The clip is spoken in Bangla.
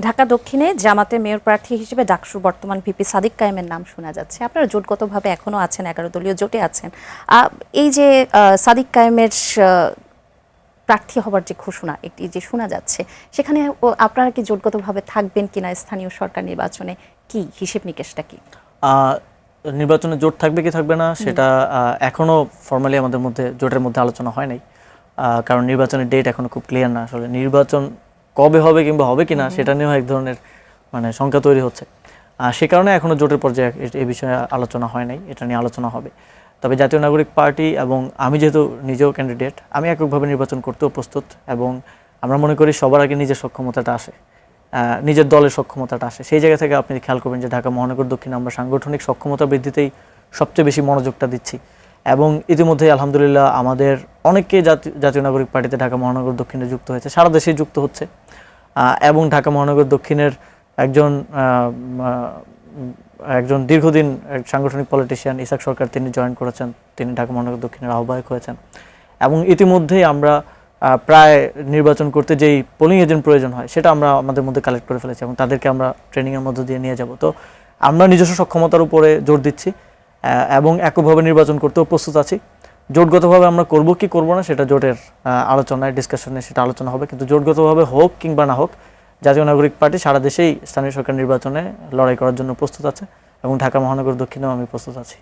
ঢাকা দক্ষিণে জামাতের মেয়র প্রার্থী হিসেবে ডাকসুর বর্তমান ভিপি সাদিক কায়েমের নাম শোনা যাচ্ছে। আপনারা জোটগতভাবে এখনো আছেন, 11 দলীয় জোটে আছেন। এই যে সাদিক কায়েমের প্রার্থী হবার যে ঘোষণা একটি যে শোনা যাচ্ছে, সেখানে আপনারা কি জোটগতভাবে থাকবেন কিনা? স্থানীয় সরকার নির্বাচনে কি হিসেব নিকেশটা কি? নির্বাচনে জোট থাকবে কি থাকবে না সেটা এখনো ফর্মালি আমাদের মধ্যে জোটের মধ্যে আলোচনা হয় নাই, কারণ নির্বাচনের ডেট এখনো খুব ক্লিয়ার না। আসলে নির্বাচন কবে হবে কিংবা হবে কিনা সেটা নিয়েও এক ধরনের শঙ্কা তৈরি হচ্ছে। সে কারণে এখনো জোটের পর্যায়ে এই বিষয়ে আলোচনা হয় নাই, এটা নিয়ে আলোচনা হবে। তবে জাতীয় নাগরিক পার্টি এবং আমি যেহেতু নিজেও ক্যান্ডিডেট, আমি এককভাবে নির্বাচন করতেও প্রস্তুত, এবং আমরা মনে করি সবার আগে নিজের সক্ষমতাটা আসে, নিজের দলের সক্ষমতাটা আসে। সেই জায়গা থেকে আপনি খেয়াল করবেন যে ঢাকা মহানগর দক্ষিণে আমরা সাংগঠনিক সক্ষমতা বৃদ্ধিতেই সবচেয়ে বেশি মনোযোগটা দিচ্ছি, এবং ইতিমধ্যেই আলহামদুলিল্লাহ আমাদের অনেকে জাতীয় নাগরিক পার্টিতে ঢাকা মহানগর দক্ষিণে যুক্ত হয়েছে, সারা দেশেই যুক্ত হচ্ছে। এবং ঢাকা মহানগর দক্ষিণের একজন দীর্ঘদিন সাংগঠনিক পলিটিশিয়ান ইসাক সরকার, তিনি জয়েন করেছেন, তিনি ঢাকা মহানগর দক্ষিণের আহ্বায়ক হয়েছেন। এবং ইতিমধ্যেই আমরা প্রায় নির্বাচন করতে যেই পোলিং এজেন্ট প্রয়োজন হয় সেটা আমরা আমাদের মধ্যে কালেক্ট করে ফেলেছি, এবং তাদেরকে আমরা ট্রেনিংয়ের মধ্য দিয়ে নিয়ে যাব। তো আমরা নিজস্ব সক্ষমতার উপরে জোর দিচ্ছি এবং এককভাবে নির্বাচন করতেও প্রস্তুত আছি। জোটগতভাবে আমরা করব কি করব না সেটা জোটের আলোচনায়, ডিসকাশনে সেটা আলোচনা হবে, কিন্তু জোটগতভাবে হোক কিংবা না হোক, জাতীয় নাগরিক পার্টি সারা দেশেই স্থানীয় সরকার নির্বাচনে লড়াই করার জন্য প্রস্তুত আছে, এবং ঢাকা মহানগর দক্ষিণেও আমি প্রস্তুত আছি।